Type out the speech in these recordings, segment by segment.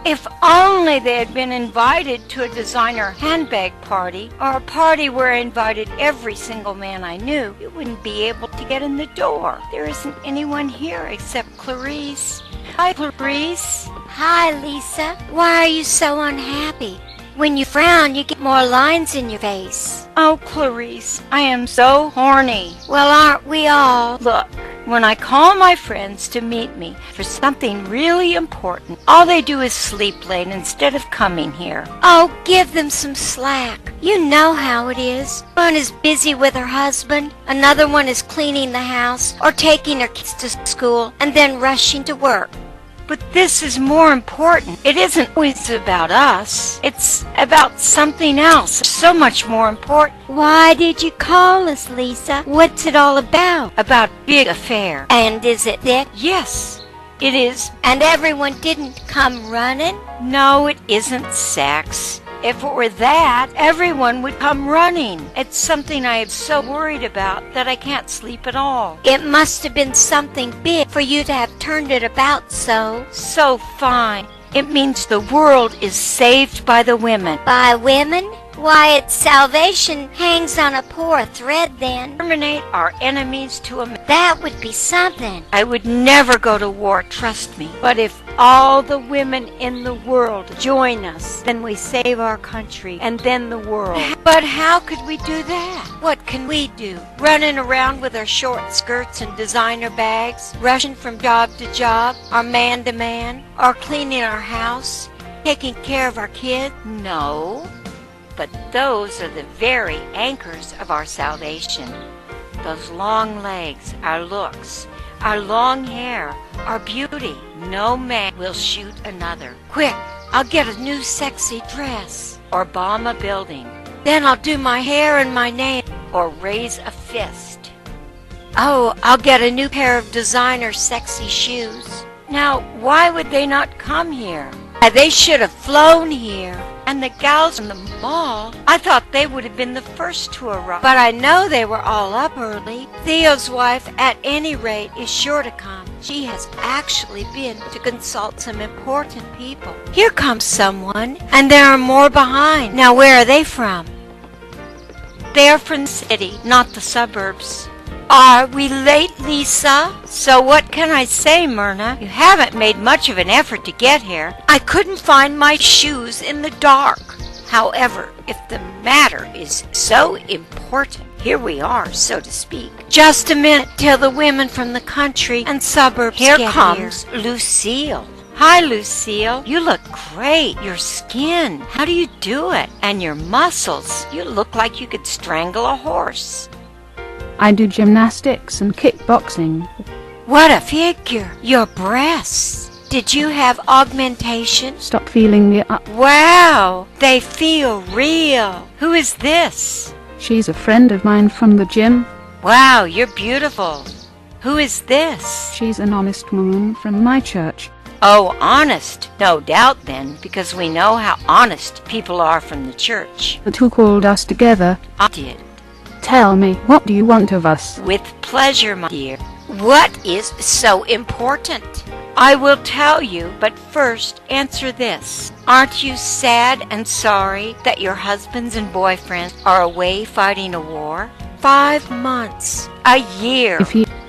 If only they had been invited to a designer handbag party, or a party where I invited every single man I knew, you wouldn't be able to get in the door. There isn't anyone here except Clarice. Hi, Clarice. Hi, Lisa. Why are you so unhappy? When you frown, you get more lines in your face. Oh, Clarice, I am so horny. Well, aren't we all? Look, when I call my friends to meet me for something really important, all they do is sleep late instead of coming here. Oh, give them some slack. You know how it is. One is busy with her husband, another one is cleaning the house or taking her kids to school and then rushing to work. But this is more important. It isn't always about us. It's about something else, so much more important. Why did you call us, Lisa? What's it all about? About big affair. And is it thick? Yes, it is. And everyone didn't come running? No, it isn't sex. If it were that, everyone would come running. It's something I am so worried about that I can't sleep at all. It must have been something big for you to have turned it about so. So fine. It means the world is saved by the women. By women? Why, its salvation hangs on a poor thread then. Terminate our enemies to a man. That would be something. I would never go to war, trust me. But if all the women in the world join us, then we save our country and then the world. But how could we do that? What can we do? Running around with our short skirts and designer bags, rushing from job to job, or man to man, or cleaning our house, taking care of our kids? No. But those are the very anchors of our salvation. Those long legs, our looks, our long hair, our beauty. No man will shoot another. Quick, I'll get a new sexy dress, or bomb a building. Then I'll do my hair and my nails, or raise a fist. Oh, I'll get a new pair of designer sexy shoes. Now, why would they not come here? They should have flown here. And the gals in the mall, I thought they would have been the first to arrive. But I know they were all up early. Theo's wife, at any rate, is sure to come. She has actually been to consult some important people. Here comes someone, and there are more behind. Now, where are they from? They are from the city, not the suburbs. Are we late, Lisa? So what can I say, Myrna? You haven't made much of an effort to get here. I couldn't find my shoes in the dark. However, if the matter is so important, here we are, so to speak. Just a minute till the women from the country and suburbs get here. Here comes Lucille. Hi, Lucille. You look great. Your skin. How do you do it? And your muscles. You look like you could strangle a horse. I do gymnastics and kickboxing. What a figure! Your breasts! Did you have augmentation? Stop feeling the up. Wow! They feel real! Who is this? She's a friend of mine from the gym. Wow, you're beautiful! Who is this? She's an honest woman from my church. Oh, honest? No doubt then, because we know how honest people are from the church. But who called us together? I did. Tell me, what do you want of us? With pleasure, my dear. What is so important? I will tell you, but first answer this. Aren't you sad and sorry that your husbands and boyfriends are away fighting a war? 5 months. A year.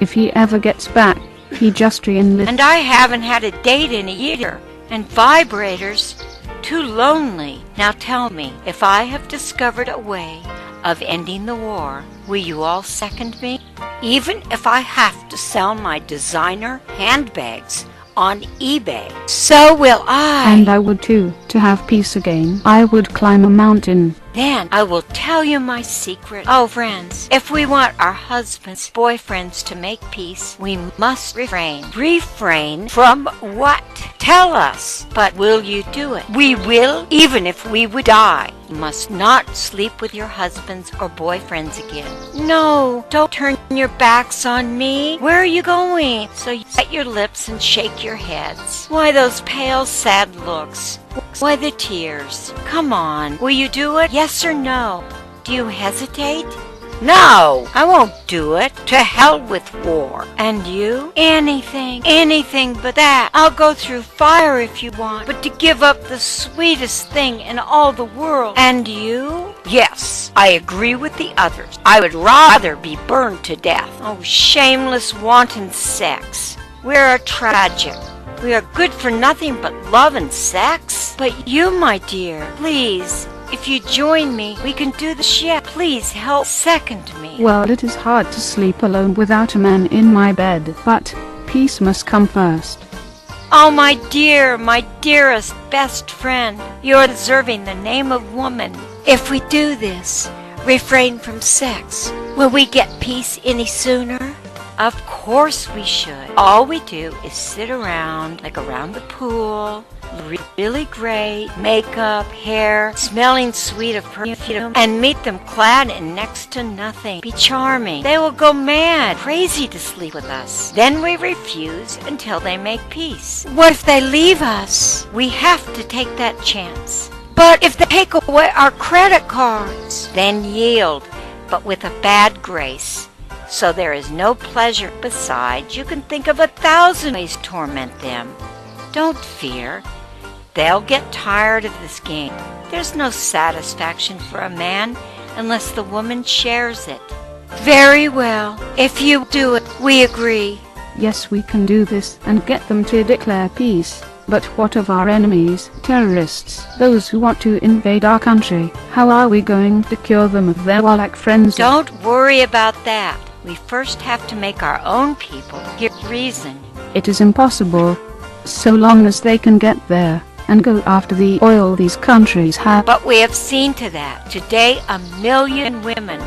If he ever gets back, he just re-enlisted. And I haven't had a date in a year. And vibrators. Too lonely. Now tell me, if I have discovered a way of ending the war, will you all second me? Even if I have to sell my designer handbags on eBay, so will I. And I would too. To have peace again, I would climb a mountain. Then I will tell you my secret. Oh, friends, if we want our husbands, boyfriends to make peace, we must refrain. Refrain from what? Tell us. But will you do it? We will, even if we would die. You must not sleep with your husbands or boyfriends again. No, don't turn your backs on me. Where are you going? So you set your lips and shake your heads. Why those pale, sad looks? Why the tears? Come on, will you do it? Yes or no? Do you hesitate? No, I won't do it. To hell with war. And you? Anything but that. I'll go through fire if you want, but to give up the sweetest thing in all the world. And you? Yes, I agree with the others. I would rather be burned to death. Oh, shameless, wanton sex. We're tragic. We are good for nothing but love and sex. But you, my dear, please, if you join me, we can do the ship. Please help second me. Well, it is hard to sleep alone without a man in my bed, but peace must come first. Oh, my dear, my dearest best friend, you're deserving the name of woman. If we do this, refrain from sex, will we get peace any sooner? Of course we should. All we do is sit around, like around the pool, really great, makeup, hair, smelling sweet of perfume, and meet them clad in next to nothing. Be charming. They will go mad, crazy to sleep with us. Then we refuse until they make peace. What if they leave us? We have to take that chance. But if they take away our credit cards? Then yield, but with a bad grace. So there is no pleasure. Besides, you can think of 1,000 ways to torment them. Don't fear. They'll get tired of this game. There's no satisfaction for a man unless the woman shares it. Very well. If you do it, we agree. Yes, we can do this and get them to declare peace. But what of our enemies, terrorists, those who want to invade our country? How are we going to cure them of their warlike frenzy? Don't worry about that. We first have to make our own people hear reason. It is impossible, so long as they can get there and go after the oil these countries have. But we have seen to that. Today, 1 million women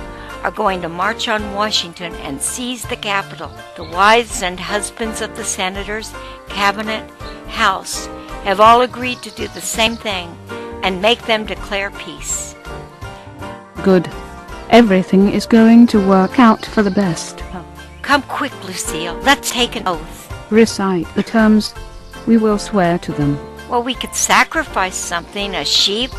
are going to march on Washington and seize the Capitol. The wives and husbands of the senators, cabinet, House have all agreed to do the same thing and make them declare peace. Good. Everything is going to work out for the best. Come quick, Lucille. Let's take an oath. Recite the terms. We will swear to them. Well, we could sacrifice something, a sheep.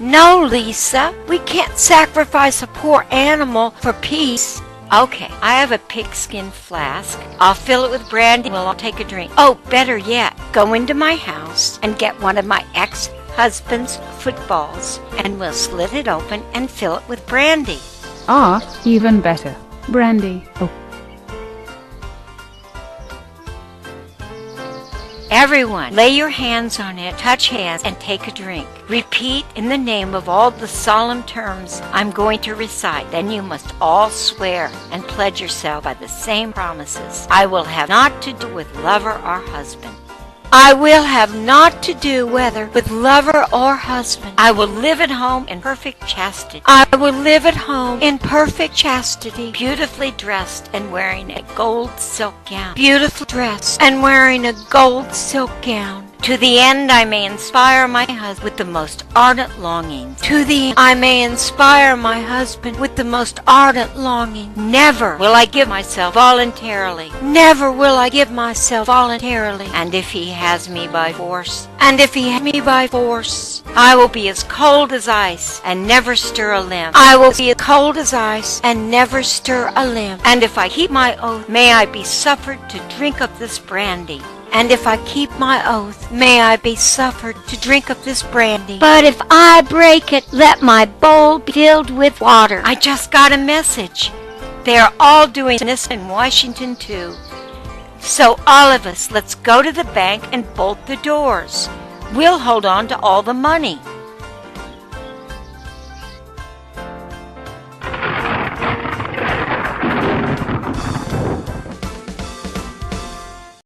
No, Lisa. We can't sacrifice a poor animal for peace. Okay, I have a pigskin flask. I'll fill it with brandy and we'll all take a drink. Oh, better yet, go into my house and get one of my ex-husband's footballs and we'll slit it open and fill it with brandy. Ah, even better. Brandy. Oh. Everyone, lay your hands on it, touch hands, and take a drink. Repeat in the name of all the solemn terms I'm going to recite. Then you must all swear and pledge yourself by the same promises. I will have naught to do with lover or husband. I will have naught to do whether with lover or husband. I will live at home in perfect chastity. I will live at home in perfect chastity. Beautifully dressed and wearing a gold silk gown. Beautifully dressed and wearing a gold silk gown. To the end I may inspire my husband with the most ardent longings. To the end I may inspire my husband with the most ardent longing. Never will I give myself voluntarily. Never will I give myself voluntarily. And if he has me by force, and if he has me by force, I will be as cold as ice and never stir a limb. I will be as cold as ice and never stir a limb. And if I keep my oath, may I be suffered to drink of this brandy. And if I keep my oath, may I be suffered to drink of this brandy. But if I break it, let my bowl be filled with water. I just got a message. They are all doing this in Washington too. So all of us, let's go to the bank and bolt the doors. We'll hold on to all the money.